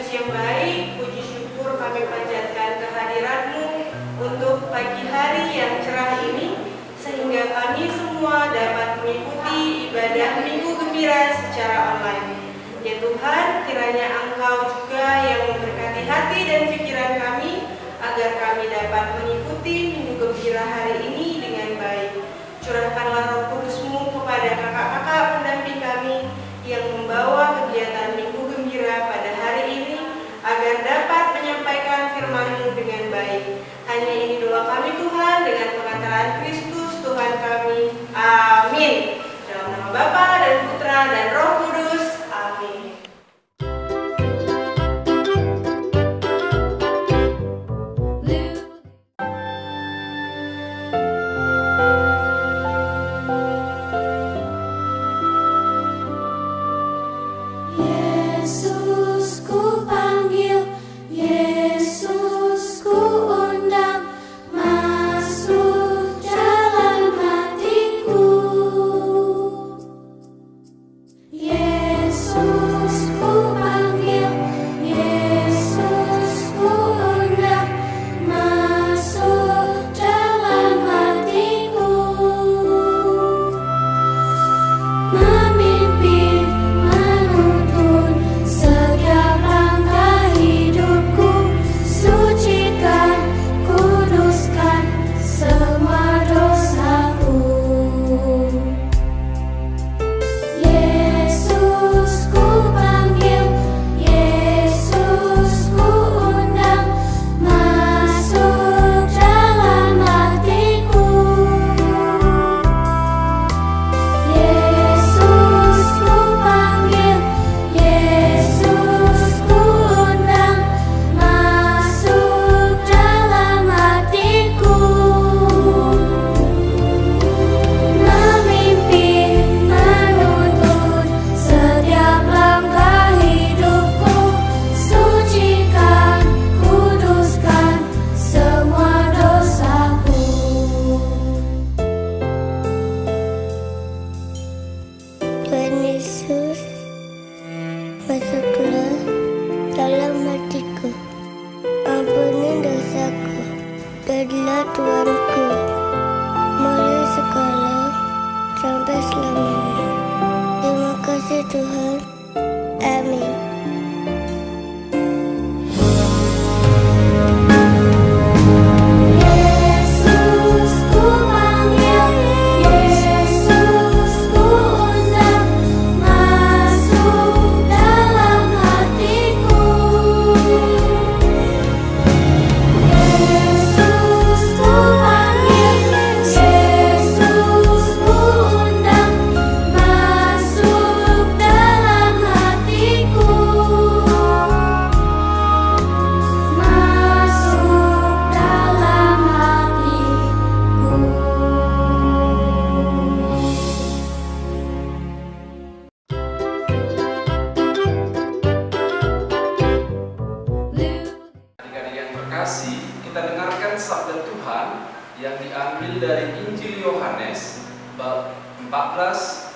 Yesus yang baik, puji syukur kami panjatkan kehadirat-Mu untuk pagi hari yang cerah ini, sehingga kami semua dapat mengikuti ibadah Minggu Gembira secara online. Ya Tuhan, kiranya Engkau juga yang memberkati hati dan pikiran kami, agar kami dapat mengikuti Minggu Gembira hari ini dengan baik. Curahkanlah Roh Kudus-Mu kepada kakak-kakak pendamping kami yang membawa kegiatan Minggu Gembira pada hari ini, agar dapat menyampaikan firman-Mu dengan baik. Hanya ini doa kami Tuhan, dengan pengantaran Kristus Tuhan kami. Amin. Dalam nama Bapa dan Putra dan Roh Kudus. Amin. Yesus ku panggil, Yesus ku undang, masuk dalam hatiku. Yesus ku panggil, Yesus ku undang, masuk dalam hatiku. Memimpin, menuntun setiap langkah hidupku, sucikan, kuduskan semua dosaku. Yesus ku panggil, Yesus ku undang, masuk dalam hatiku. Yesus ku panggil, Yesus ku undang, masuk dalam hatiku. Memimpin, menuntun setiap langkah hidupku, sucikan, kuduskan semua dosaku. Tuhan Yesus, masuklah dalam hatiku, ampuni dosaku, jadilah Tuanku, mulai sekarang sampai selamanya. Terima kasih Tuhan, amin. Yesus ku panggil, Yesus ku undang, masuk dalam hatiku. Yesus ku panggil, Yesus ku undang, masuk dalam hatiku. Masuk dalam hatiku. Adik-adik yang terkasih, kita dengarkan sabda Tuhan yang diambil dari Injil Yohanes bab 14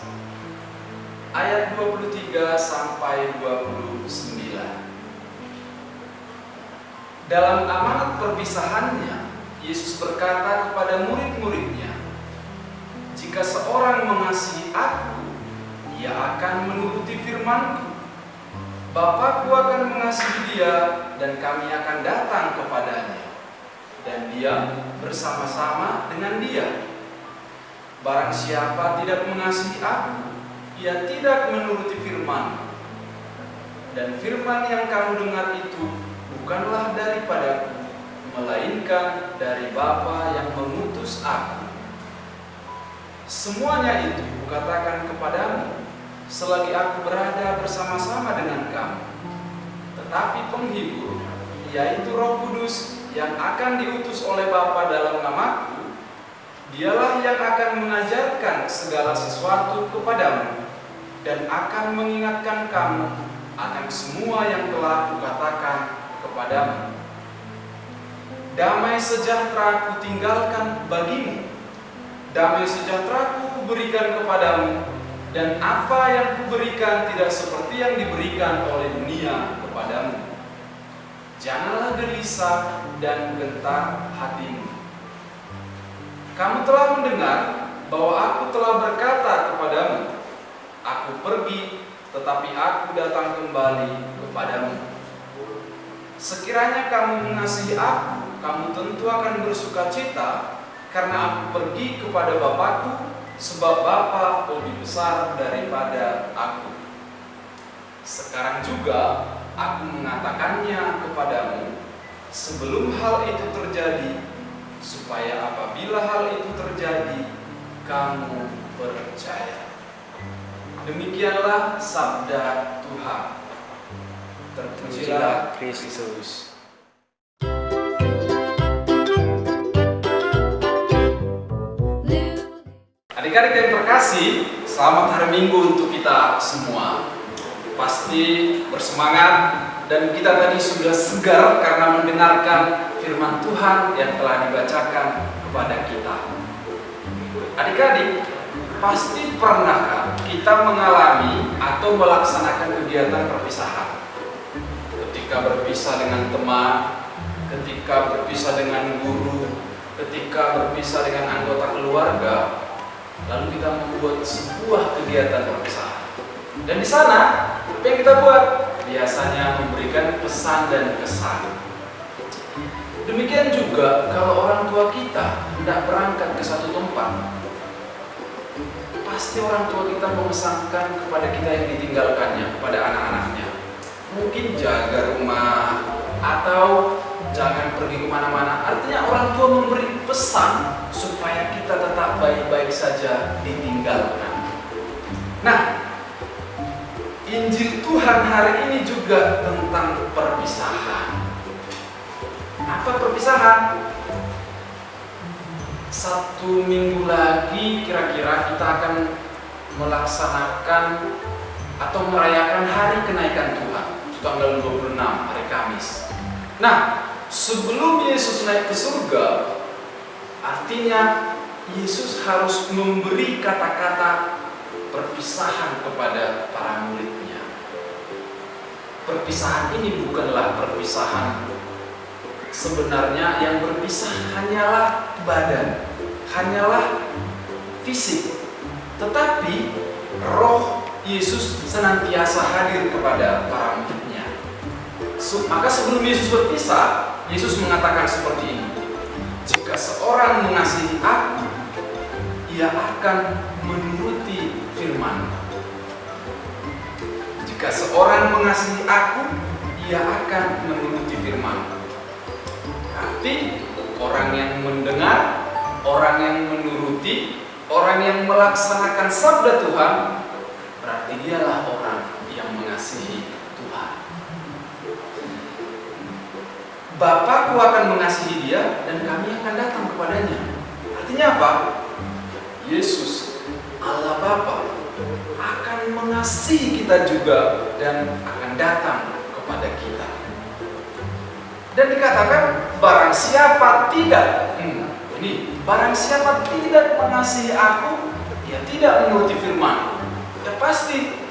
ayat 23 sampai 29. Dalam amanat perpisahannya, Yesus berkata kepada murid-muridnya, "Jika seorang mengasihi Aku, ia akan menuruti firman-Ku. Bapakku akan mengasihi dia, dan kami akan datang kepadanya, dan dia bersama-sama dengan dia. Barang siapa tidak mengasihi Aku, ia tidak menuruti firman. Dan firman yang kamu dengar itu bukanlah daripadaku, melainkan dari Bapa yang mengutus Aku. Semuanya itu kukatakan kepadamu selagi Aku berada bersama-sama dengan kamu. Tetapi penghibur, yaitu Roh Kudus yang akan diutus oleh Bapa dalam namaku, Dialah yang akan mengajarkan segala sesuatu kepadamu dan akan mengingatkan kamu akan semua yang telah kukatakan kepadamu. Damai sejahtera kutinggalkan bagimu, damai sejahtera kuberikan kepadamu, dan apa yang kuberikan tidak seperti yang diberikan oleh dunia kepadamu. janganlah gelisah dan gentar hatimu. Kamu telah mendengar bahwa aku telah berkata kepadamu, aku pergi, tetapi aku datang kembali kepadamu. Sekiranya kamu mengasihi aku, kamu tentu akan bersukacita, karena aku pergi kepada Bapakku, sebab Bapa lebih besar daripada aku. Sekarang juga aku mengatakannya kepadamu sebelum hal itu terjadi, supaya apabila hal itu terjadi, kamu percaya. Demikianlah sabda Tuhan. Terpujilah Kristus. Adik-adik yang terkasih, selamat hari Minggu untuk kita semua. Pasti bersemangat dan kita tadi sudah segar karena mendengarkan firman Tuhan yang telah dibacakan kepada kita. Adik-adik, pasti pernahkah kita mengalami atau melaksanakan kegiatan perpisahan? Ketika berpisah dengan teman, ketika berpisah dengan guru, ketika berpisah dengan anggota keluarga, lalu kita membuat sebuah kegiatan perpisahan. Dan di sana, apa yang kita buat? Biasanya memberikan pesan dan kesan. Demikian juga kalau orang tua kita hendak berangkat ke satu tempat, pasti orang tua kita memesankan kepada kita yang ditinggalkannya, kepada anak-anaknya. Mungkin jaga rumah atau jangan pergi kemana-mana. Artinya orang tua memberi pesan supaya kita tetap baik-baik saja ditinggalkan. Nah, Injil Tuhan hari ini juga tentang perpisahan. Apa perpisahan? 1 minggu lagi kira-kira kita akan melaksanakan atau merayakan hari kenaikan Tuhan, tanggal 26, hari Kamis. Nah, sebelum Yesus naik ke surga, artinya Yesus harus memberi kata-kata perpisahan kepada para muridnya. Perpisahan ini bukanlah perpisahan sebenarnya, yang berpisah hanyalah badan, hanyalah fisik, tetapi roh Yesus senantiasa hadir kepada para muridnya. Maka sebelum Yesus berpisah, Yesus mengatakan seperti ini: jika seorang mengasihi aku, ia akan menuruti firman. Jika seorang mengasihi aku, ia akan menuruti firman. Berarti orang yang mendengar, orang yang menuruti, orang yang melaksanakan sabda Tuhan, berarti dialah orang yang mengasihi Tuhan. Bapakku akan mengasihi dia dan kami akan datang kepadanya. Artinya apa? Yesus, Allah Bapa, akan mengasihi kita juga dan akan datang kepada kita. Dan dikatakan, barang siapa tidak, barang siapa tidak mengasihi aku, dia tidak menuruti firman. Ya pasti,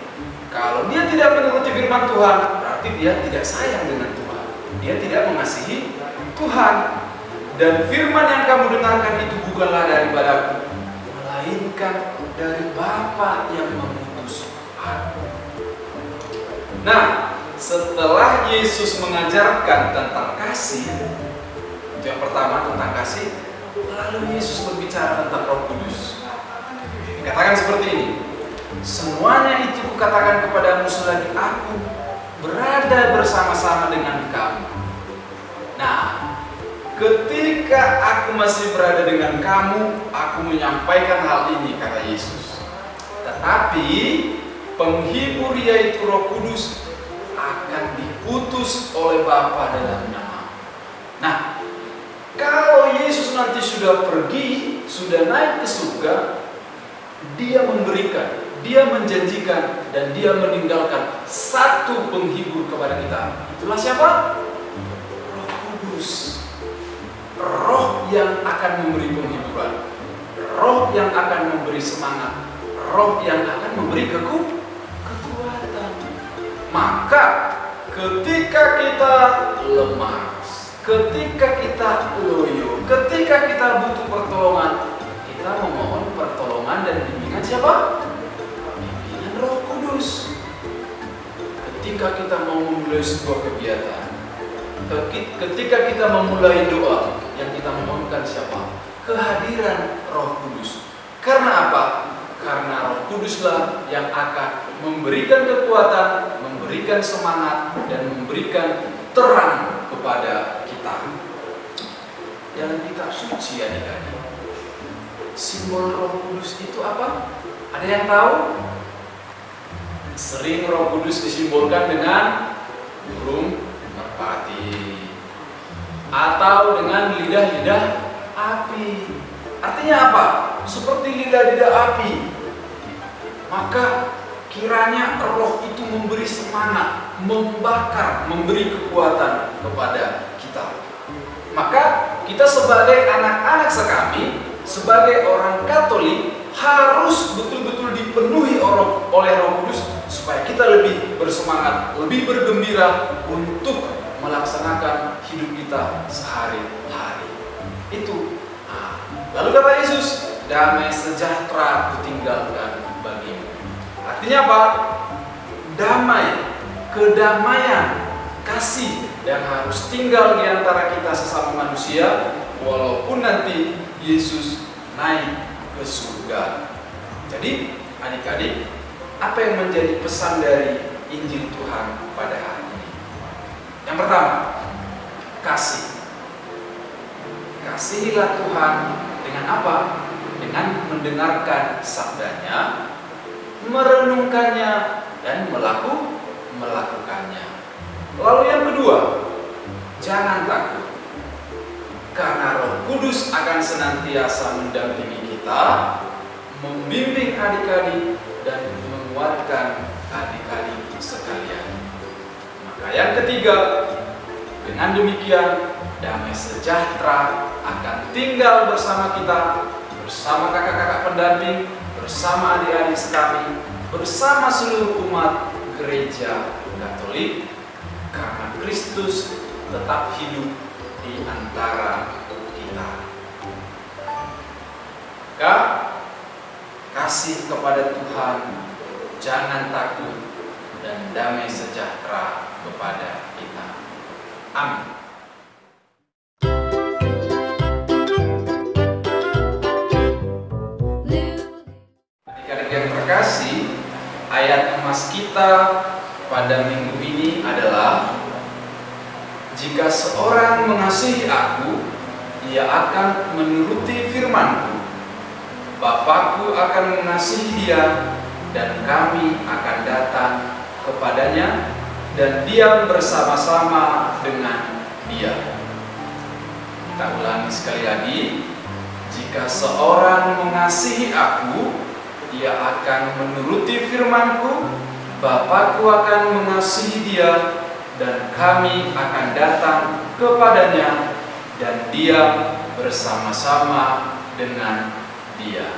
kalau dia tidak menuruti firman Tuhan, berarti dia tidak sayang dengan Tuhan. Dia tidak mengasihi Tuhan. Dan firman yang kamu dengarkan itu bukanlah daripadaku, melainkan dari Bapa yang mengutus aku. Nah, setelah Yesus mengajarkan tentang kasih, itu yang pertama tentang kasih, lalu Yesus berbicara tentang Roh Kudus. Dikatakan seperti ini: semuanya itu kukatakan kepadamu selagi aku berada bersama-sama dengan kamu. Nah, ketika aku masih berada dengan kamu, aku menyampaikan hal ini, kata Yesus. Tetapi penghibur, yaitu Roh Kudus, akan diutus oleh Bapa dalam nama. Nah, kalau Yesus nanti sudah pergi, sudah naik ke surga, dia memberikan, dia menjanjikan, dan dia meninggalkan satu penghibur kepada kita. Itulah siapa? Roh Kudus. Roh yang akan memberi penghiburan, roh yang akan memberi semangat, roh yang akan memberi kekuatan. Maka ketika kita lemah, ketika kita loyo, ketika kita butuh pertolongan, kita memohon pertolongan dan bimbingan siapa? Bimbingan Roh Kudus. Ketika kita mau memulai sebuah kegiatan, ketika kita memulai doa, yang kita memohonkan siapa? Kehadiran Roh Kudus. Karena apa? Karena Roh Kuduslah yang akan memberikan kekuatan, memberikan semangat, dan memberikan terang kepada kita. Dalam kitab suci adik-adik, simbol Roh Kudus itu apa? Ada yang tahu? Sering Roh Kudus disimbolkan dengan burung merpati atau dengan lidah-lidah api. Artinya apa? Seperti lidah-lidah api. Maka kiranya Roh itu memberi semangat, membakar, memberi kekuatan kepada kita. Maka kita sebagai anak-anak sekami, sebagai orang Katolik, harus betul-betul dipenuhi oleh Roh Kudus supaya kita lebih bersemangat, lebih bergembira untuk melaksanakan hidup kita sehari-hari. Itu. Lalu kata Yesus, damai sejahtera kutinggalkan bagimu. Artinya apa? Damai, kedamaian, kasih yang harus tinggal di antara kita sesama manusia, walaupun nanti Yesus naik ke surga. Jadi, adik-adik, apa yang menjadi pesan dari Injil Tuhan pada hari ini? Yang pertama, kasih. Kasihilah Tuhan dengan apa? Dengan mendengarkan sabdanya, merenungkannya, dan melakukannya. Lalu yang kedua, jangan takut. Karena Roh Kudus akan senantiasa mendampingi kita, membimbing adik-adik, dan menguatkan adik-adik sekalian. Maka yang ketiga, dengan demikian damai sejahtera akan tinggal bersama kita, bersama kakak-kakak pendamping, bersama adik-adik sekami, bersama seluruh umat Gereja Katolik, karena Kristus tetap hidup di antara kita. Maka kasih kepada Tuhan, jangan takut, dan damai sejahtera kepada kita. Amin. Adik-adik yang terkasih, ayat emas kita pada minggu ini adalah, jika seorang mengasihi aku, ia akan menuruti firman-Ku. Bapakku akan mengasihi dia, dan kami akan datang kepadanya dan diam bersama-sama dengan dia. Kita ulangi sekali lagi. Jika seorang mengasihi aku, ia akan menuruti firman-Ku. Bapakku akan mengasihi dia, dan kami akan datang kepadanya dan diam bersama-sama dengan dia.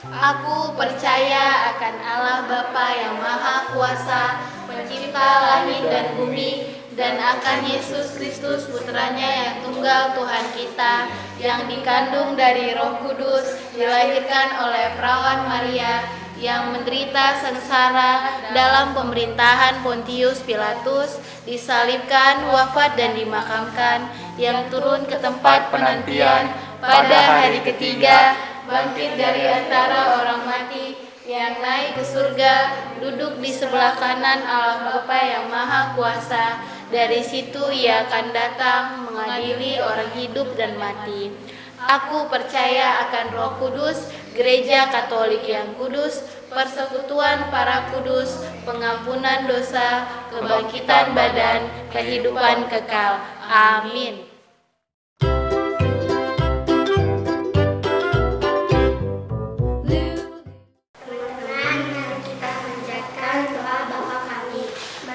Aku percaya akan Allah Bapa yang Maha Kuasa, Pencipta langit dan bumi, dan akan Yesus Kristus Putranya yang tunggal Tuhan kita, yang dikandung dari Roh Kudus, dilahirkan oleh perawan Maria, yang menderita sengsara dalam pemerintahan Pontius Pilatus, disalibkan, wafat dan dimakamkan, yang turun ke tempat penantian pada hari ketiga, bangkit dari antara orang mati, yang naik ke surga, duduk di sebelah kanan Allah Bapa yang Maha Kuasa. Dari situ ia akan datang mengadili orang hidup dan mati. Aku percaya akan Roh Kudus, Gereja Katolik yang kudus, persekutuan para kudus, pengampunan dosa, kebangkitan badan, kehidupan kekal. Amin.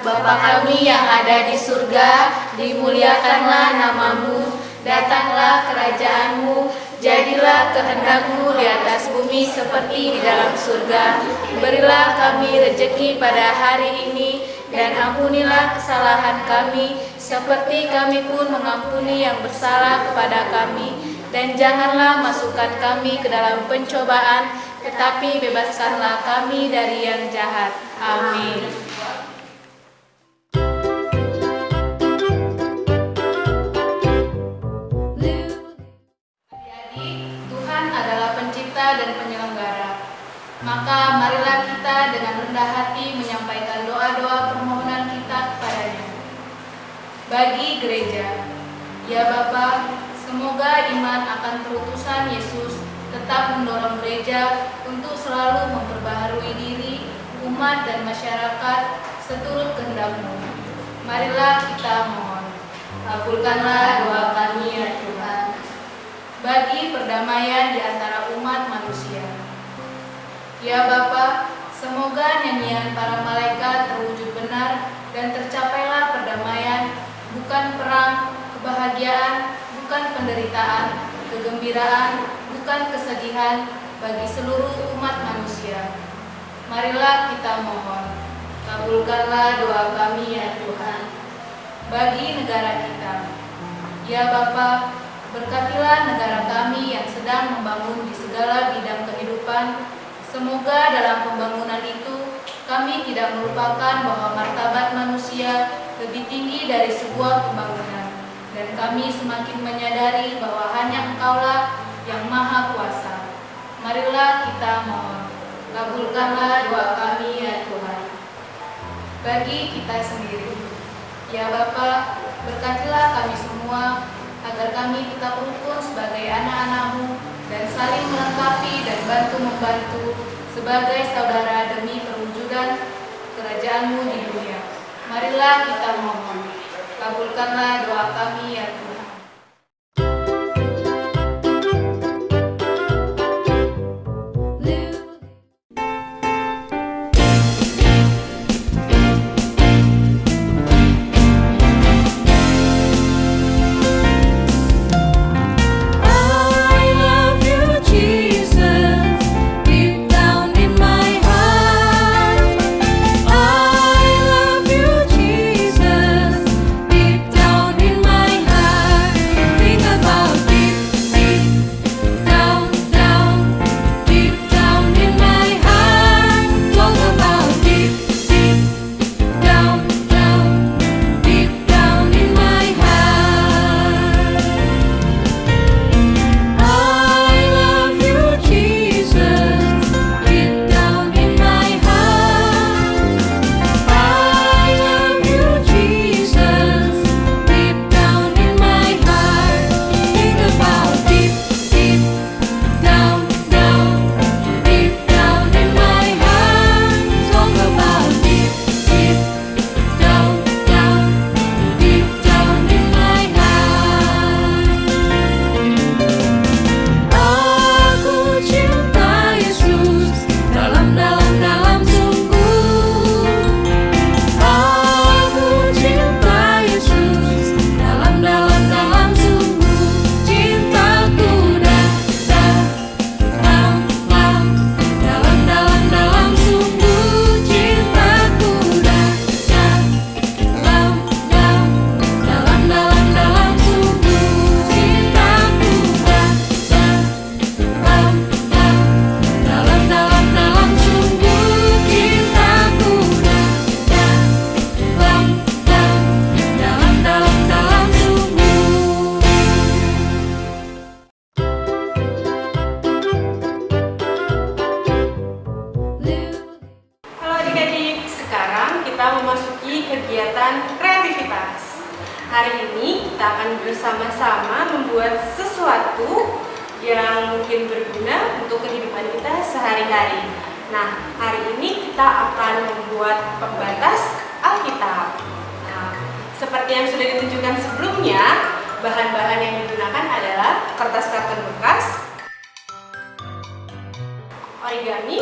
Bapa kami yang ada di surga, dimuliakanlah namamu, datanglah kerajaanmu, Jadilah kehendak-Mu di atas bumi seperti di dalam surga. Berilah kami rejeki pada hari ini, dan ampunilah kesalahan kami, seperti kami pun mengampuni yang bersalah kepada kami. Dan janganlah masukkan kami ke dalam pencobaan, tetapi bebaskanlah kami dari yang jahat. Amin. Tuhan adalah pencipta dan penyelenggara. Maka marilah kita dengan rendah hati menyampaikan doa-doa permohonan kita kepadanya. Bagi gereja, ya Bapa, semoga iman akan perutusan Yesus tetap mendorong gereja untuk selalu memperbaharui diri, umat dan masyarakat seturut kehendak-Mu. Marilah kita mohon. Kabulkanlah doa kami ya Tuhan. Bagi perdamaian di antara umat manusia. Ya Bapa, semoga nyanyian para malaikat terwujud benar dan tercapailah perdamaian, bukan perang, kebahagiaan, bukan penderitaan, kegembiraan, bukan kesedihan bagi seluruh umat manusia. Marilah kita mohon. Kabulkanlah doa kami ya Tuhan. Bagi negara kita. Ya Bapa, berkatilah negara kami yang sedang membangun di segala bidang kehidupan. Semoga dalam pembangunan itu kami tidak melupakan bahwa martabat manusia lebih tinggi dari sebuah pembangunan, dan kami semakin menyadari bahwa hanya Engkaulah yang Maha Kuasa. Marilah kita mohon. Kabulkanlah doa kami ya Tuhan. Bagi kita sendiri, ya Bapa, berkatilah kami semua agar kami tetap rukun sebagai anak-anak-Mu dan saling melengkapi dan bantu-membantu sebagai saudara demi perwujudan kerajaan-Mu di dunia. Marilah kita mohon. Kabulkanlah doa kami ya Tuhan. kegiatan kreativitas. Hari ini kita akan bersama-sama membuat sesuatu yang mungkin berguna untuk kehidupan kita sehari-hari. Nah, hari ini kita akan membuat pembatas Alkitab. Nah, seperti yang sudah ditunjukkan sebelumnya, bahan-bahan yang digunakan adalah kertas karton bekas, origami,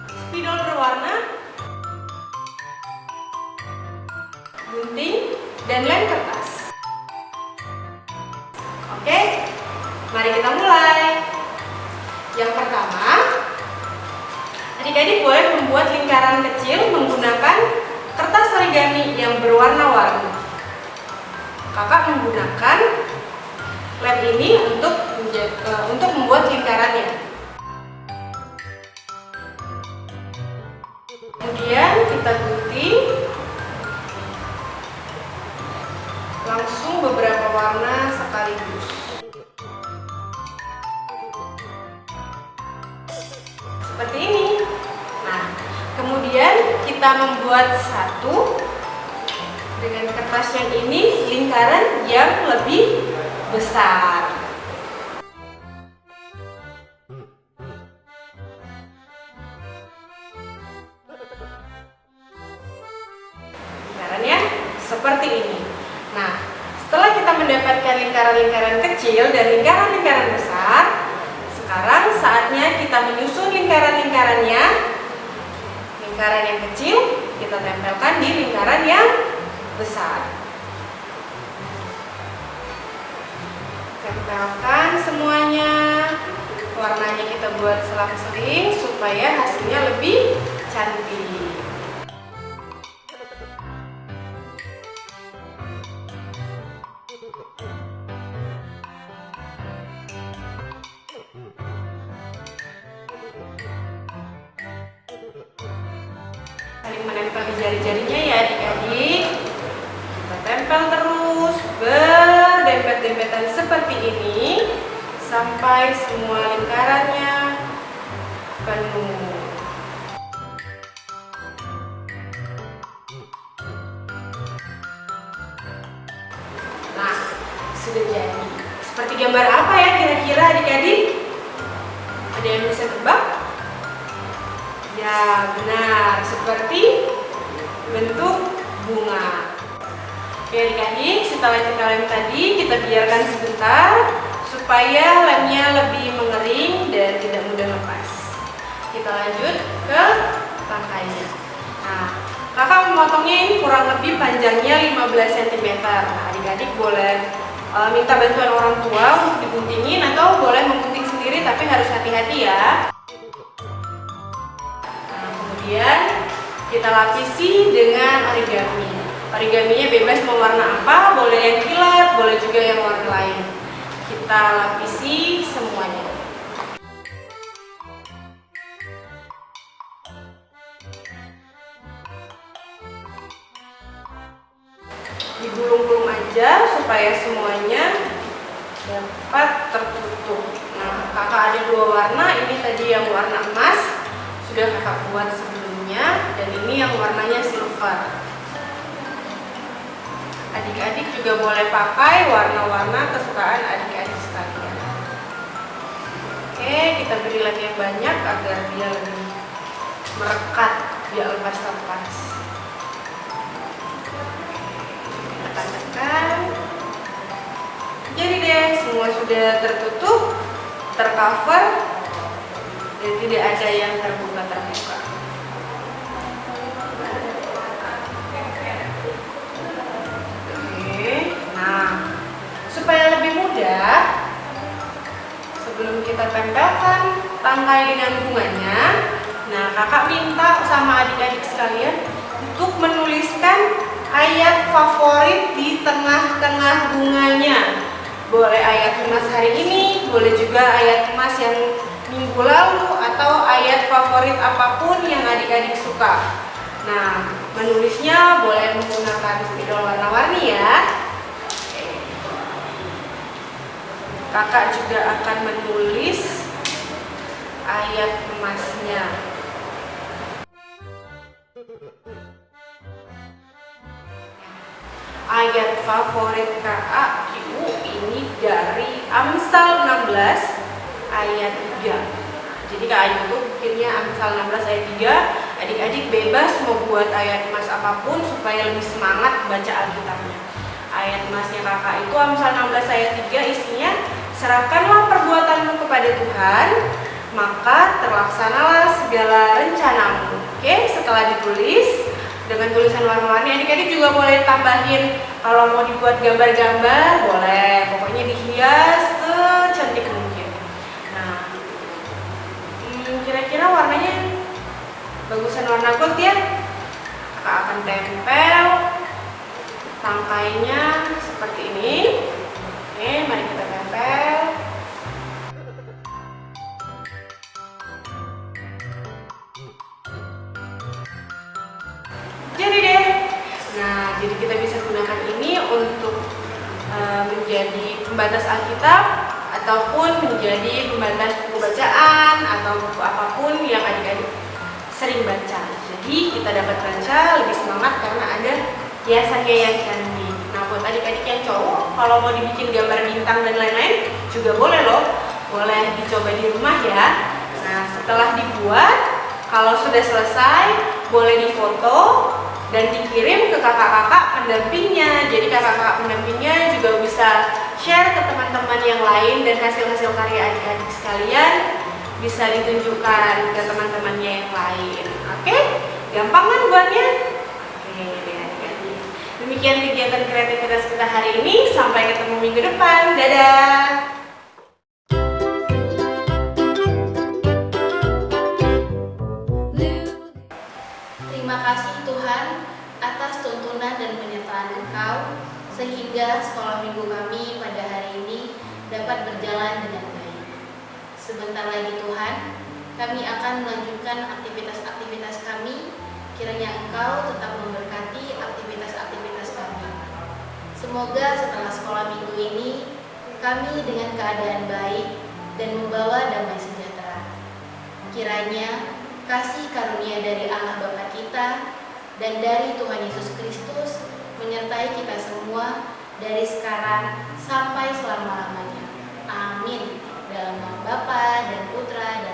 spidol berwarna, gunting, dan lem kertas. Oke, mari kita mulai. Yang pertama, adik-adik boleh membuat lingkaran kecil menggunakan kertas origami yang berwarna-warni. Kakak menggunakan lem ini untuk membuat lingkarannya. Kemudian kita gunting langsung beberapa warna sekaligus. Seperti ini. Nah, kemudian kita membuat satu dengan kertas yang ini lingkaran yang lebih besar. Lingkarannya seperti ini. Nah, setelah kita mendapatkan lingkaran-lingkaran kecil dan lingkaran-lingkaran besar, sekarang saatnya kita menyusun lingkaran-lingkarannya. Lingkaran yang kecil kita tempelkan di lingkaran yang besar. Tempelkan semuanya. Warnanya kita buat selang-seling supaya hasilnya lebih cantik. Saling menempel di jari-jarinya ya adik-adik. Kita tempel terus berdempet-dempetan seperti ini sampai semua lingkarannya penuh. Nah, sudah jadi. Seperti gambar apa ya kira-kira adik-adik? Ada yang bisa tebak? Ya, benar, seperti bentuk bunga. Oke adik-adik, setelah kita lem tadi, kita biarkan sebentar supaya lemnya lebih mengering dan tidak mudah lepas. Kita lanjut ke tangkainya. Nah, kakak memotongnya ini kurang lebih panjangnya 15 cm. Nah, adik-adik boleh minta bantuan orang tua untuk diguntingin atau boleh menggunting sendiri, tapi harus hati-hati ya. Kemudian kita lapisi dengan origami. Origaminya bebas mau warna apa, boleh yang kilat, boleh juga yang warna lain. Kita lapisi semuanya. Digulung-gulung aja supaya semuanya dapat tertutup. Nah, kakak ada dua warna, ini tadi yang warna emas sudah kakak buat sebelumnya, dan ini yang warnanya silver. Adik-adik juga boleh pakai warna-warna kesukaan adik-adik sekalian. Oke, kita beri lem yang banyak agar dia lebih merekat, dia lepas-lepas. Tekan-tekan. Jadi deh, semua sudah tertutup, tercover, dan tidak ada yang terbuka-terbuka. Oke, nah supaya lebih mudah, sebelum kita tempelkan tangkai dengan bunganya, nah kakak minta sama adik-adik sekalian untuk menuliskan ayat favorit di tengah-tengah bunganya. Boleh ayat emas hari ini, boleh juga ayat emas yang minggu lalu, atau ayat favorit apapun yang adik-adik suka. Nah, menulisnya boleh menggunakan spidol warna-warni ya. Kakak juga akan menulis ayat emasnya. Ayat favorit kakak ini dari Amsal 16 ayat 3. Jadi kak Ayu bikinnya Amsal 16 ayat 3. Adik-adik bebas mau buat ayat emas apapun supaya lebih semangat baca Alkitabnya. Ayat emasnya kakak itu Amsal 16 ayat 3, isinya serahkanlah perbuatanmu kepada Tuhan, maka terlaksanalah segala rencanamu. Oke, setelah ditulis dengan tulisan warna-warni, adik-adik juga boleh tambahin kalau mau dibuat gambar-gambar, boleh. Pokoknya dihias secantik mungkin. bagusan warna gold ya. Kakak akan tempel tangkainya seperti ini. Oke, mari kita tempel. Jadi deh. Nah, jadi kita bisa gunakan ini untuk menjadi pembatas Alkitab ataupun menjadi pembatas buku bacaan atau buku apapun yang adik-adik sering baca. Jadi kita dapat baca lebih semangat karena ada hiasannya yang cantik. Nah, buat adik-adik yang cowok, kalau mau dibikin gambar bintang dan lain-lain juga boleh loh. Boleh dicoba di rumah ya. Nah, setelah dibuat, kalau sudah selesai, boleh difoto dan dikirim ke kakak-kakak pendampingnya. Jadi kakak-kakak pendampingnya juga bisa share ke teman-teman yang lain dan hasil-hasil karya adik-adik sekalian bisa ditunjukkan ke teman-temannya yang lain. Oke? Gampang kan buatnya? Oke deh adik-adik. Demikian kegiatan kreativitas kita hari ini. Sampai ketemu minggu depan. Dadah! Terima kasih Tuhan atas tuntunan dan penyertaan Engkau sehingga sekolah minggu kami pada hari ini dapat berjalan dengan baik. Sebentar lagi Tuhan, kami akan melanjutkan aktivitas-aktivitas kami. Kiranya Engkau tetap memberkati aktivitas-aktivitas kami. Semoga setelah sekolah minggu ini kami dengan keadaan baik dan membawa damai sejahtera. Kiranya kasih karunia dari Allah Bapa kita dan dari Tuhan Yesus Kristus menyertai kita semua dari sekarang sampai selama-lamanya. Amin. Dalam nama Bapa dan Putra dan